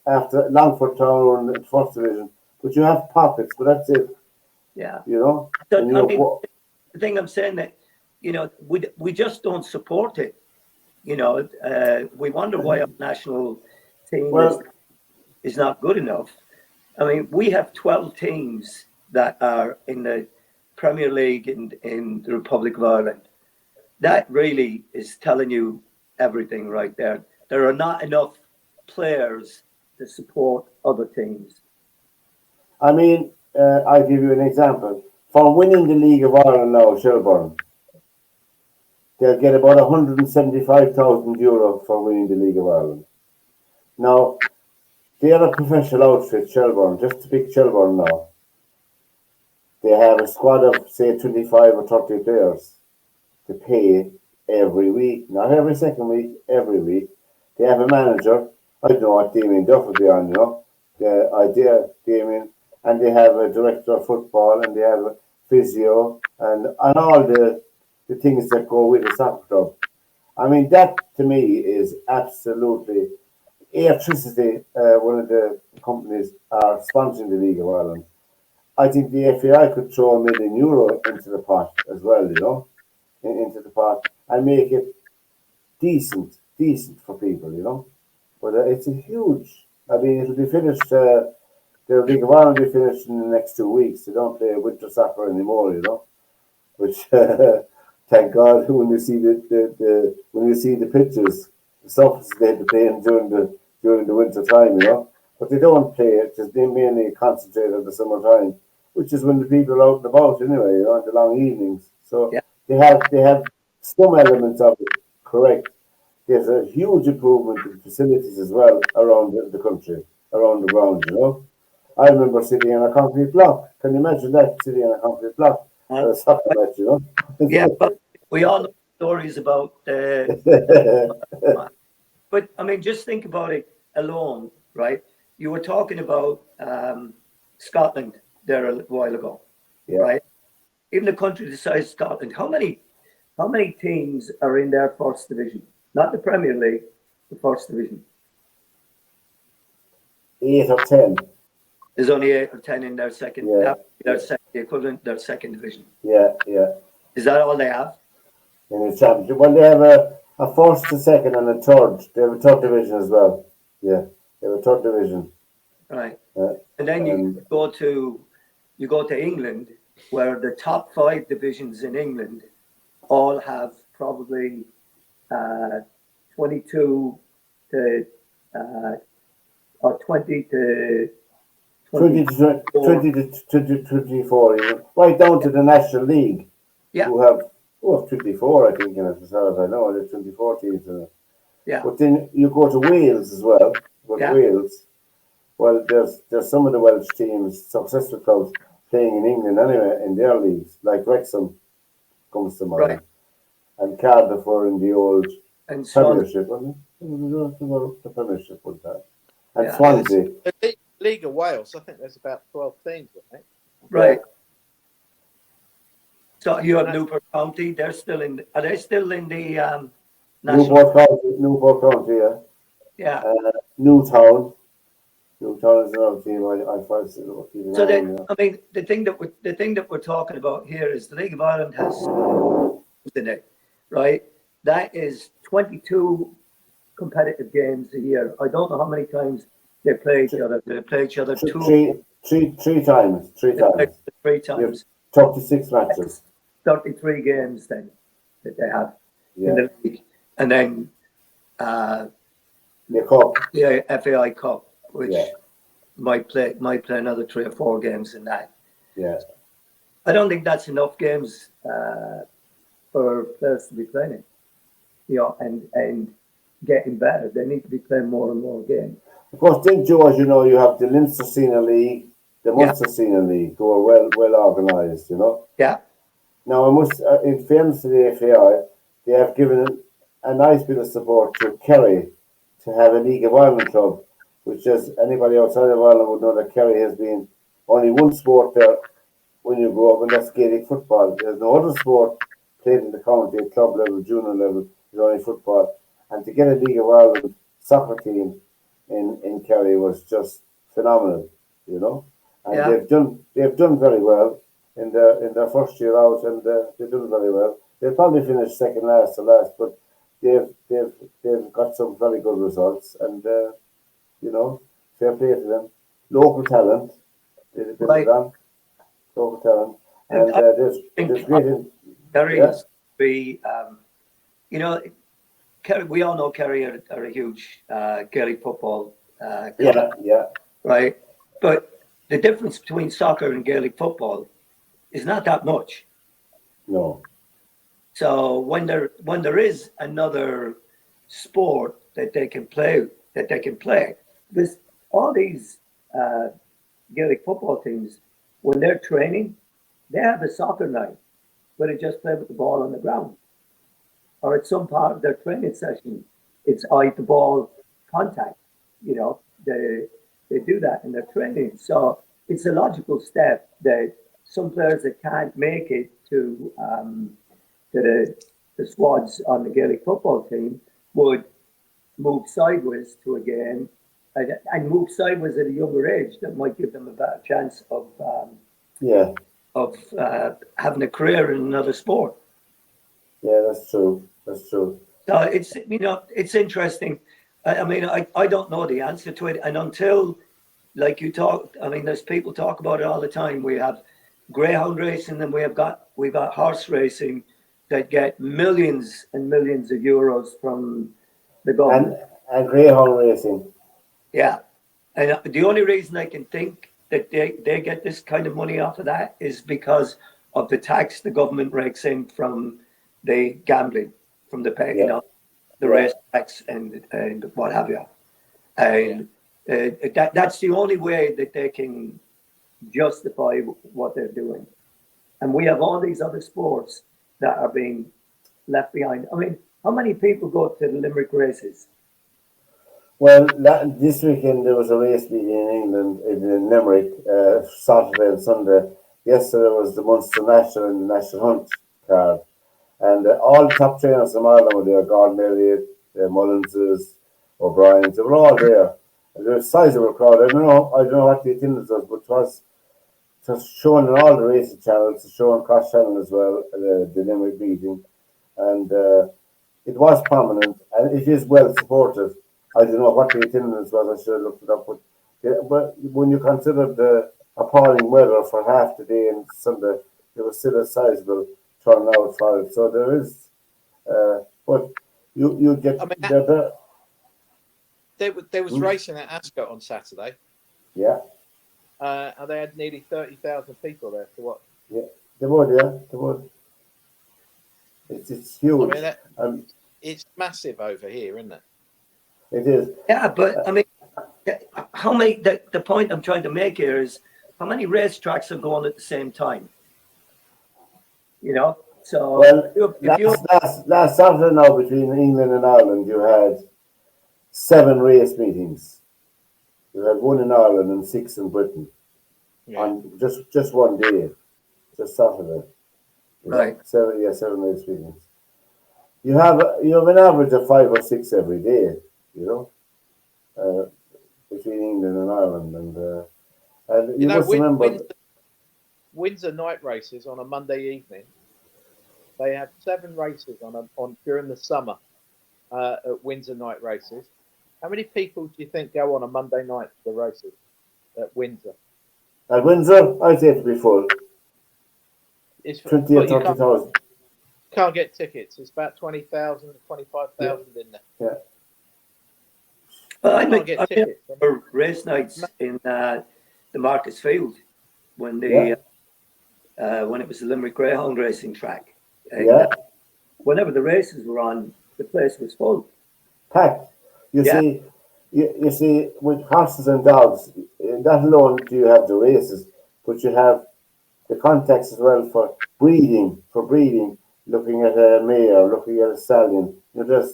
after Longford Town were in the first division, but you have pockets, but that's it. Yeah. You know. So, the thing I'm saying that, you know, we just don't support it. You know, we wonder why our national team is not good enough. I mean, we have 12 teams that are in the Premier League in the Republic of Ireland. That really is telling you everything right there. There are not enough players to support other teams. I mean, I'll give you an example. For winning the League of Ireland now, Shelbourne, they'll get about €175,000 for winning the League of Ireland. Now, they are a professional outfit, Shelbourne, just to pick Shelbourne now. They have a squad of, say, 25 or 30 players to pay every week. Not every second week, every week. They have a manager. I don't know what Damien Duff will be on, you know. The idea, Damien. And they have a director of football, and they have a physio, and all the things that go with a soccer club. I mean, that to me is absolutely electricity. One of the companies are sponsoring the League of Ireland. I think the FAI could throw €1 million into the pot as well, you know, into the pot, and make it decent for people, you know. But it's a huge. I mean, it'll be finished. The League of Ireland will be finished in the next 2 weeks. They don't play winter soccer anymore, you know. Which, thank God, when you see the pitches, the surface they had to play in during the winter time, you know. But they don't play it because they mainly concentrate on the summertime, which is when the people are out and about anyway, you know, in the long evenings. So they have some elements of it correct. There's a huge improvement in facilities as well around the country, around the ground, you know. I remember sitting in a concrete block. Can you imagine that, sitting in a concrete block? A soccer match, you know? Yeah, but we all know stories about but I mean, just think about it alone, right? You were talking about Scotland there a while ago, right? Even the country the size of Scotland, how many teams are in their first division? Not the Premier League, the first division. 8 or 10. There's only 8 or 10 in their second. The equivalent, their second division. Yeah. Is that all they have? In the championship, well, they have a first, a second, and a third. They have a third division as well. Yeah, they have a third division. Right. And then you go to England, where the top 5 divisions in England all have probably 22 to or 20 to 20 to 24, even. Right down to the National League, who have 24, I think, in it, as far as I know. There's 24 teams in it. Yeah. But then you go to Wales as well. Wales, well, there's some of the Welsh teams, successful clubs, playing in England anyway, in their leagues, like Wrexham comes to mind. Right. And Cardiff were in the old Premiership, wasn't it? The Premiership was that. And Swansea. The League of Wales, I think there's about 12 teams, I think. Right. So you have Newport County. Are they still in the Newport County, yeah. Yeah. Newtown. Newtown is another team. I find it. So I mean, the thing that we're talking about here is the League of Ireland has in it, right? That is 22 competitive games a year. I don't know how many times they play each other. They play each other three times. Three times. 36 matches. 33 games then that they have in the league, and then the cup, FAI Cup, which might play another 3 or 4 games in that. Yeah, I don't think that's enough games for players to be playing, and getting better. They need to be playing more and more games. Of course, then, Joe, as you know, you have the Leinster Senior League, the Munster Senior League, who are well organised, Yeah. Now, I must, in fairness to the FAI, they have given a nice bit of support to Kerry to have a League of Ireland club, which, as anybody outside of Ireland would know, that Kerry has been only one sport there when you grow up, and that's Gaelic football. There's no other sport played in the county at club level, junior level, there's only football. And to get a League of Ireland soccer team in Kerry was just phenomenal, And they've done very well in their first year out, and they've done very well. They'll probably finish second last to last, but they've got some very good results, and fair play to them. Local talent, local talent, and there's great. Kerry Kerry, we all know Kerry are a huge Gaelic football club, right? But the difference between soccer and Gaelic football is not that much. No. So when there is another sport that they can play, because all these Gaelic football teams, when they're training, they have a soccer night where they just play with the ball on the ground. Or at some part of their training session, it's eye-to-ball contact. They do that in their training. So it's a logical step that some players that can't make it to the squads on the Gaelic football team would move sideways to a game and move sideways at a younger age. That might give them a better chance of having a career in another sport. Yeah, that's true. That's true. So it's interesting. I mean, I don't know the answer to it, and until, like you talk, I mean, there's people talk about it all the time. We have greyhound racing, and we've got horse racing that get millions and millions of euros from the government. And greyhound racing. Yeah, and the only reason I can think that they get this kind of money off of that is because of the tax the government rakes in from the gambling, from the pay, the race tax and what have you. And that's the only way that they can justify what they're doing. And we have all these other sports that are being left behind. I mean, how many people go to the Limerick races? Well, this weekend there was a race meeting in England, in Limerick, Saturday and Sunday. Yesterday was the Munster National and the National Hunt card. And all the top trainers from Ireland were there. Gordon Elliott, Mullinses, O'Brien's, they were all there. And there was a sizable crowd. I don't know what the attendance was, but it was shown on all the racing channels, shown cross channel as well, the Limerick meeting. And it was prominent, and it is well supported. I don't know what the attendance was, I should have looked it up, but Yeah, but when you consider the appalling weather for half the day and Sunday, there was still a sizable turnout for it. So there is, but you get I mean, the there was racing at Ascot on Saturday. yeah. And they had nearly 30,000 people there to watch. Yeah, they would. Yeah, they would. It's huge. I mean, it's massive over here, isn't it? It is. Yeah, but I mean, how many? The point I'm trying to make here is how many racetracks are going at the same time. You know, so last Saturday now between England and Ireland, you had 7 race meetings. You had 1 in Ireland and 6 in Britain on just one day, just Saturday. Right. 7 race meetings. You have an average of 5 or 6 every day. You know, between England and Ireland, and you must remember Windsor night races on a Monday evening. They have 7 races on during the summer at Windsor night races. How many people do you think go on a Monday night to the races at Windsor? At Windsor, I'd say it to be full. It's 20 or 30,000. Can't get tickets. It's about 20,000, 25,000 in there. Yeah. Well, I remember race nights in the Marcus Field when it was the Limerick Greyhound racing track. And, whenever the races were on, the place was full. Packed. You see, with horses and dogs, not alone do you have the races, but you have the context as well for breeding, looking at a mare, looking at a stallion. You know,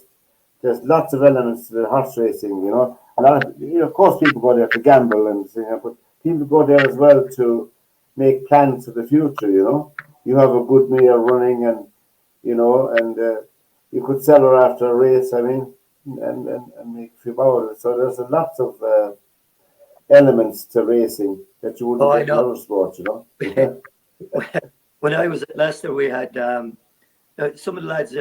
there's lots of elements to the horse racing, you know. Of course, people go there to gamble and but people go there as well to make plans for the future, you know. You have a good mare running and, you know, and you could sell her after a race, I mean, and make a few hours. So there's lots of elements to racing that you wouldn't get in other sports, you know. When I was at Leicester, we had some of the lads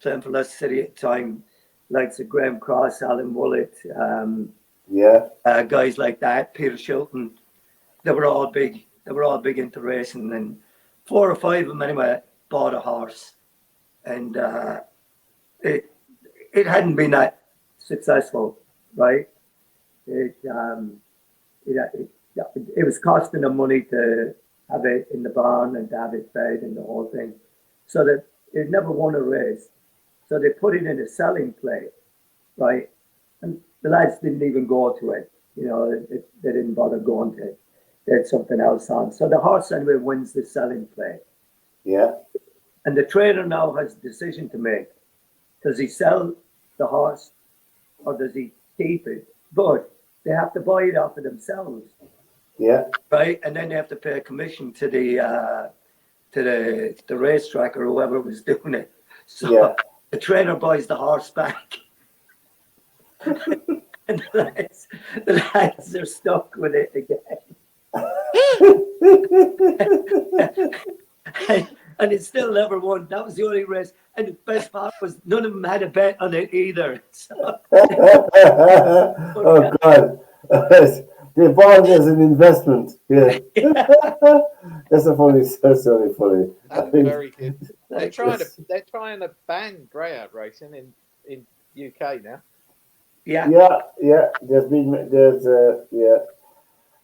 playing for Leicester City at the time, like Graham Cross, Alan Willett, guys like that, Peter Shilton. They were all big into racing, and 4 or 5 of them anyway bought a horse, and it hadn't been that successful, right? It was costing them money to have it in the barn and to have it fed and the whole thing, so that it never won a race. So they put it in a selling play, right? And the lads didn't even go to it. You know, they didn't bother going to it. They had something else on. So the horse anyway wins the selling play. Yeah. And the trainer now has a decision to make. Does he sell the horse or does he keep it? But they have to buy it off of themselves. Yeah. Right? And then they have to pay a commission to the racetrack or whoever was doing it. So the trainer buys the horse back. And the lads are stuck with it again. and it still never won. That was the only race. And the best part was none of them had a bet on it either. So. Oh, God. They bought it as an investment. Yeah. That's really funny. That's very good. They're trying to ban greyhound racing in UK now. Yeah. There's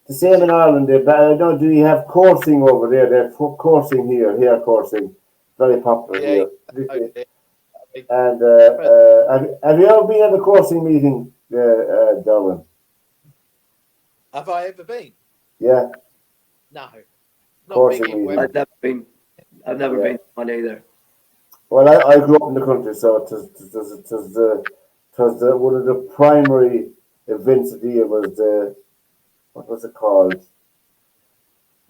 the same in Ireland. Do you have coursing over there? They have coursing here, hair coursing, very popular here. And have you ever been at a coursing meeting, Derwynne? Have I ever been? Yeah. No. I've never been to one either. Well, I grew up in the country, so it was one of the primary events of the year was what was it called?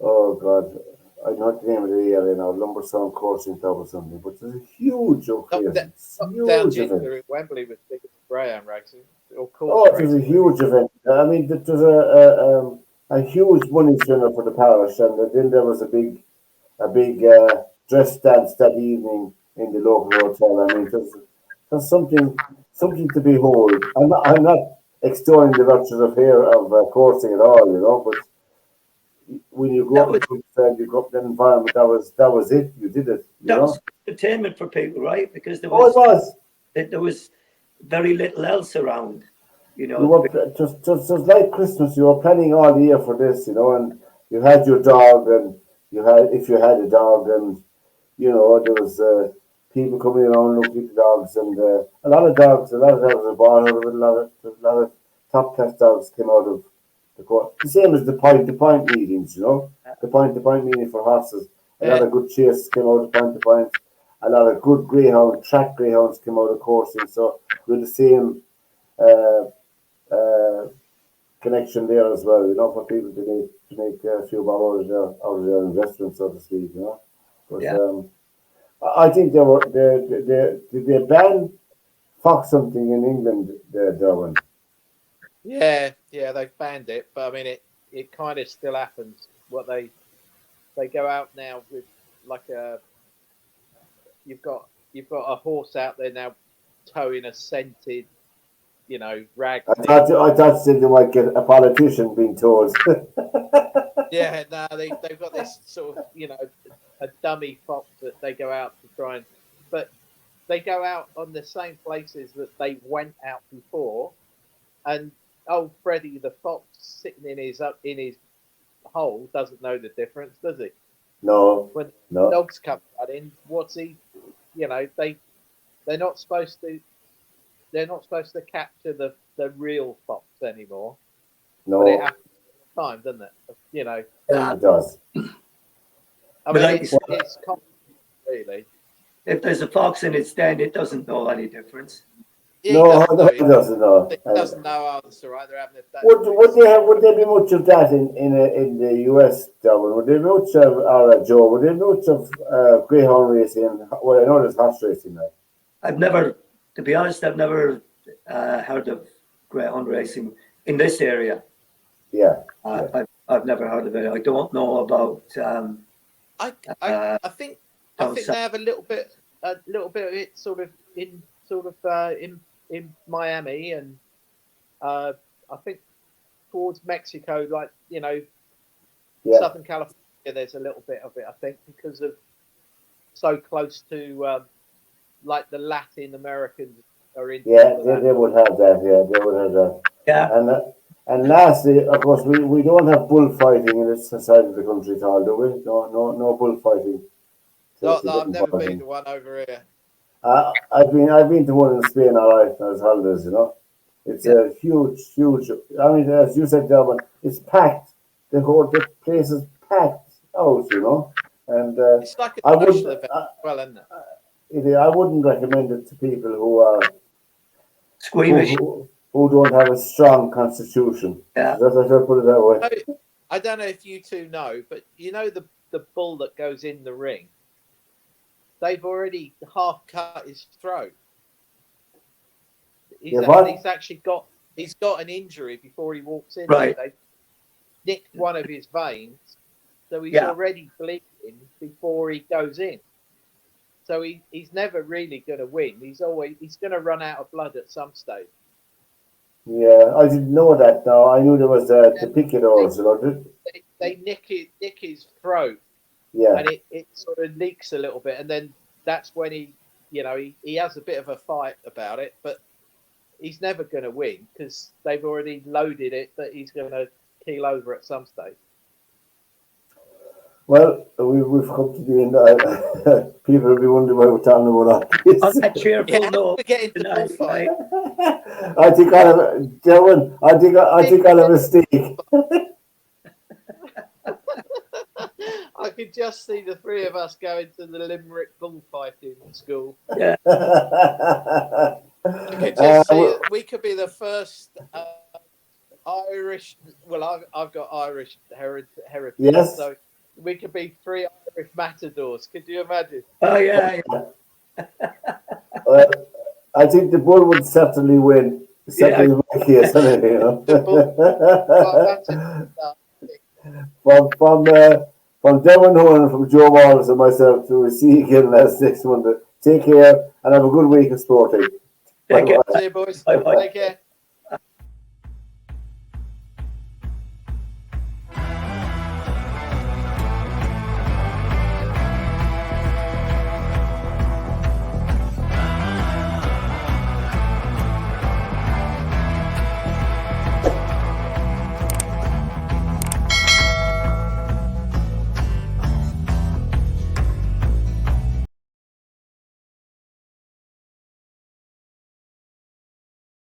Oh God, I know what the name of the area now, Lumberstone Coursing Club or something, but it's a huge occasion. Huge event. Wembley was big greyhound racing. It was a huge event. I mean, it was a huge money spinner for the parish, and then there was a big dress dance that evening in the local hotel. I mean, there's something to behold. I'm not extolling the virtues of coursing at all, you know. But when you go up to you go up to the environment, that was it. You did it. That was entertainment for people, right? Because there was very little else around. You know, you were just like Christmas. You were planning all year for this, you know, and you had your dog, and if you had a dog, and you know there was people coming around looking at the dogs, and a lot of dogs were born out of it. A lot of top class dogs came out of the court. The same as the point meetings, you know, the point meeting for horses. A lot of good chases came out of point to point. A lot of good track greyhounds came out of coursing. So with the same connection there as well, you know, for people to make a few bob out of their investment, so to speak, you know. But I think they ban fox hunting in England, Derwynne. Yeah, they've banned it, but I mean it kind of still happens. What they go out now with like you've got a horse out there now towing a scented, you know, rag. I thought they might get a politician being told. Yeah, no, they've got this sort of, you know, a dummy fox that they go out to try and, but they go out on the same places that they went out before, and old Freddie the fox sitting in his hole doesn't know the difference, does he? No. When no. dogs come in, what's he? You know, they're not supposed to capture the real fox anymore. No. But it happens all the time, doesn't it? You know. It does. I mean, it's common, really. If there's a fox in its den, it doesn't know any difference. Yeah, no, it doesn't know. It doesn't know. Oh, that's all right. They're having a. Would there be much of that in the US, Derwynne? Would there be much of Joe? Would there be much of greyhound racing? Well, I know there's horse racing now. To be honest, I've never heard of greyhound racing in this area. Yeah. I've never heard of it. I don't know about. I think they have a little bit of it sort of in Miami, and I think towards Mexico, like, you know, Southern California, there's a little bit of it. I think because of so close to like the Latin Americans are in. Yeah, they would have that. Yeah, they would have that. Yeah. And lastly, of course, we don't have bullfighting in this side of the country at all, do we? No bullfighting. No, I've never been to one over here. I've been to one in Spain all right as holidays, you know. It's a huge. I mean, as you said, Derwynne, it's packed. The place is packed out, you know. And it's like a social event, well, isn't it? I wouldn't recommend it to people who are squeamish, who don't have a strong constitution. Yeah, that's I should put it that way. I don't know if you two know, but you know the bull that goes in the ring. They've already half cut his throat. He's got an injury before he walks in. Right. They nicked one of his veins, so he's already bleeding before he goes in. So he's never really going to win. He's going to run out of blood at some stage. Yeah, I didn't know that. Now I knew there was the picadors, you know. They nick his throat. Yeah. And it sort of leaks a little bit, and then that's when he has a bit of a fight about it, but he's never going to win because they've already loaded it that he's going to keel over at some stage. Well, we've come to the end. People will be wondering why we're talking about all this. On that cheerful note, tonight, I think I'll have Derwynne. I think I'll have a steak. I could just see the three of us going to the Limerick bullfighting school. Yeah. I could just see we could be the first Irish. Well, I've got Irish heritage, yes. So we could be three Irish matadors. Could you imagine? Oh yeah. I think the bull would certainly win. Certainly my case, you know. From Derwynne, Honan, from Joe Wallace and myself, to see you again next Monday. Take care and have a good week of sporting. See you, boys. Take care.